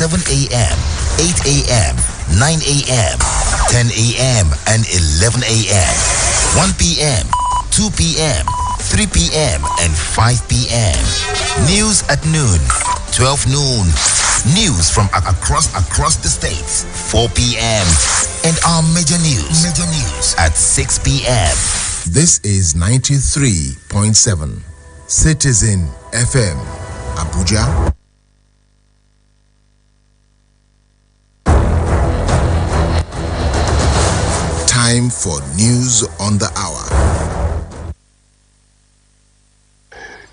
7 a.m., 8 a.m., 9 a.m., 10 a.m., and 11 a.m., 1 p.m., 2 p.m., 3 p.m., and 5 p.m. News at noon, 12 noon. News from across the states, 4 p.m. And our major news at 6 p.m. This is 93.7 Citizen FM, Abuja. Time for news on the hour.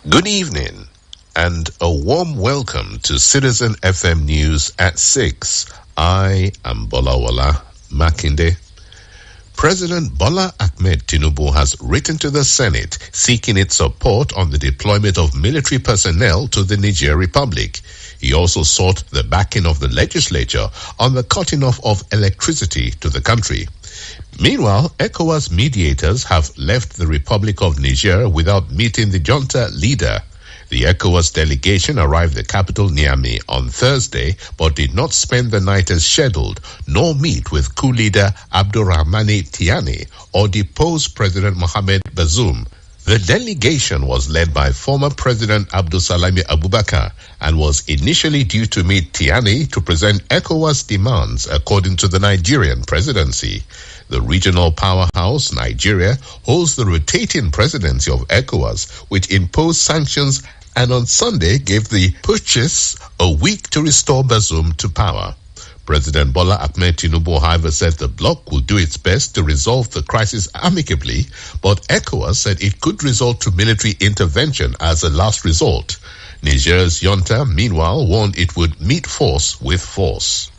Good evening and a warm welcome to Citizen FM News at 6. I am Bolawala Makinde. President Bola Ahmed Tinubu has written to the Senate seeking its support on the deployment of military personnel to the Niger Republic. He also sought the backing of the legislature on the cutting off of electricity to the country. Meanwhile, ECOWAS mediators have left the Republic of Niger without meeting the junta leader. The ECOWAS delegation arrived at the capital Niamey on Thursday, but did not spend the night as scheduled, nor meet with coup leader Abdourahmane Tiani or depose President Mohamed Bazoum. The delegation was led by former President Abdulsalami Abubakar and was initially due to meet Tiani to present ECOWAS demands, according to the Nigerian presidency. The regional powerhouse, Nigeria, holds the rotating presidency of ECOWAS, which imposed sanctions and on Sunday gave the putschis a week to restore Bazoum to power. President Bola Ahmed Tinubu, however, said the bloc will do its best to resolve the crisis amicably, but ECOWAS said it could resort to military intervention as a last resort. Niger's junta, meanwhile, warned it would meet force with force.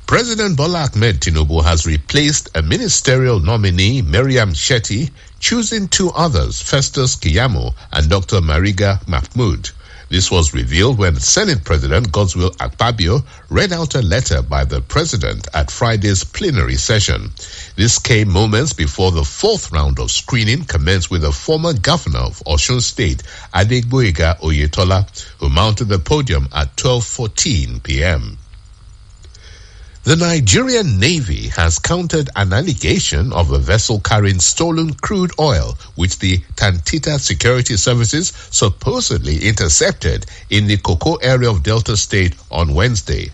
President Bola Ahmed Tinubu has replaced a ministerial nominee, Miriam Shetty, choosing two others, Festus Keyamo and Dr. Mariga Mahmoud. This was revealed when Senate President Godswill Akpabio read out a letter by the President at Friday's plenary session. This came moments before the fourth round of screening commenced with the former governor of Osun State, Adegboyega Oyetola, who mounted the podium at 12:14 p.m. The Nigerian Navy has countered an allegation of a vessel carrying stolen crude oil, which the Tantita Security Services supposedly intercepted in the Koko area of Delta State on Wednesday.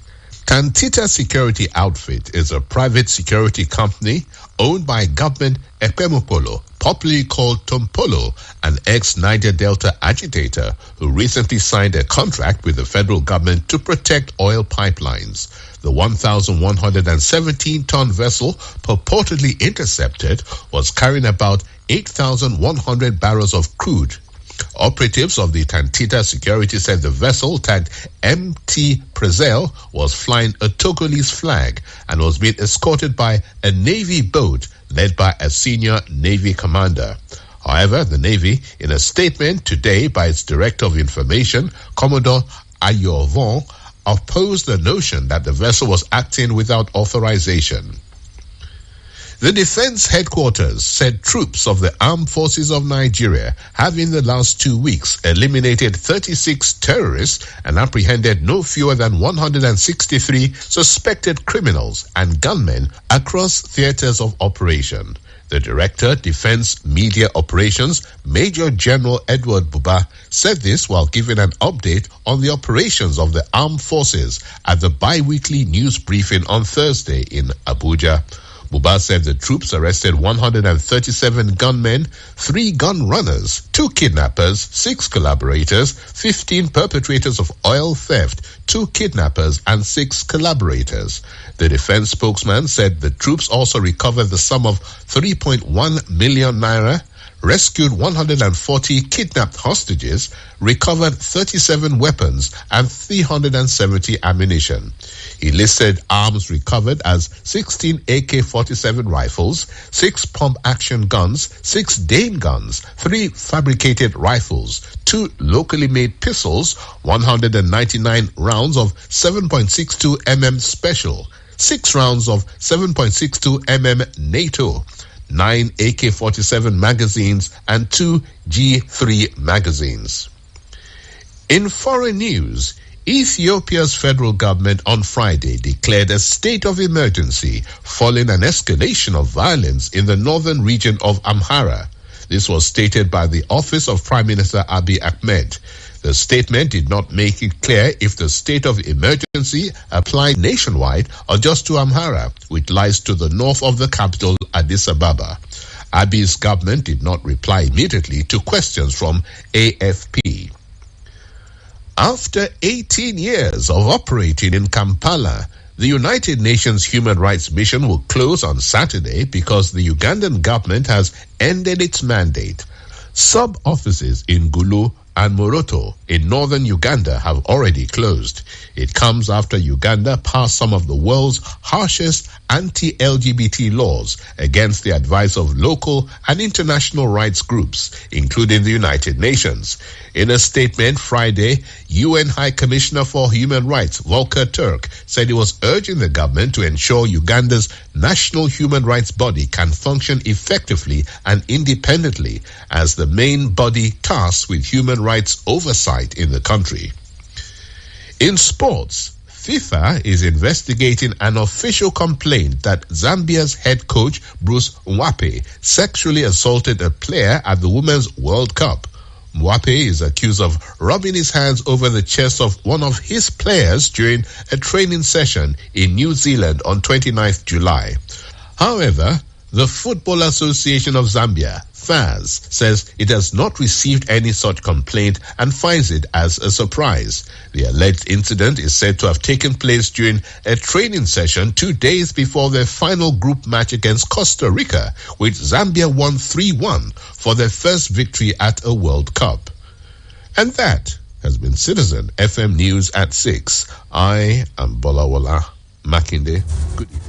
Tantita Security Outfit is a private security company owned by government Ekpemopolo, popularly called Tompolo, an ex-Niger Delta agitator who recently signed a contract with the federal government to protect oil pipelines. The 1,117-ton vessel purportedly intercepted was carrying about 8,100 barrels of crude. Operatives of the Tantita Security said the vessel, tagged MT Prezel, was flying a Togolese flag and was being escorted by a Navy boat led by a senior Navy commander. However, the Navy, in a statement today by its Director of Information, Commodore Ayovon, opposed the notion that the vessel was acting without authorization. The Defense Headquarters said troops of the Armed Forces of Nigeria have in the last 2 weeks eliminated 36 terrorists and apprehended no fewer than 163 suspected criminals and gunmen across theaters of operation. The Director, Defense Media Operations, Major General Edward Buba, said this while giving an update on the operations of the armed forces at the bi-weekly news briefing on Thursday in Abuja. Buba said the troops arrested 137 gunmen, 3 gun runners, 2 kidnappers, 6 collaborators, 15 perpetrators of oil theft, 2 kidnappers, and 6 collaborators. The defense spokesman said the troops also recovered the sum of 3.1 million naira, rescued 140 kidnapped hostages, recovered 37 weapons and 370 ammunition. He listed arms recovered as 16 AK-47 rifles, 6 pump-action guns, 6 Dane guns, 3 fabricated rifles, 2 locally made pistols, 199 rounds of 7.62 mm special, 6 rounds of 7.62 mm NATO, 9 AK-47 magazines and 2 G3 magazines. In foreign news, Ethiopia's federal government on Friday declared a state of emergency following an escalation of violence in the northern region of Amhara. This was stated by the office of Prime Minister Abiy Ahmed. The statement did not make it clear if the state of emergency applied nationwide or just to Amhara, which lies to the north of the capital, Addis Ababa. Abiy's government did not reply immediately to questions from AFP. After 18 years of operating in Kampala, the United Nations Human Rights Mission will close on Saturday because the Ugandan government has ended its mandate. Sub-offices in Gulu and Moroto in northern Uganda have already closed. It comes after Uganda passed some of the world's harshest anti-LGBT laws against the advice of local and international rights groups, including the United Nations. In a statement Friday, UN High Commissioner for Human Rights Volker Turk said he was urging the government to ensure Uganda's national human rights body can function effectively and independently as the main body tasked with human rights oversight in the country. In sports, FIFA is investigating an official complaint that Zambia's head coach Bruce Mwape sexually assaulted a player at the Women's World Cup. Mwape is accused of rubbing his hands over the chest of one of his players during a training session in New Zealand on 29th July. However, the Football Association of Zambia, FAZ, says it has not received any such complaint and finds it as a surprise. The alleged incident is said to have taken place during a training session 2 days before their final group match against Costa Rica, which Zambia won 3-1 for their first victory at a World Cup. And that has been Citizen FM News at 6. I am Bolawala Makinde. Good evening.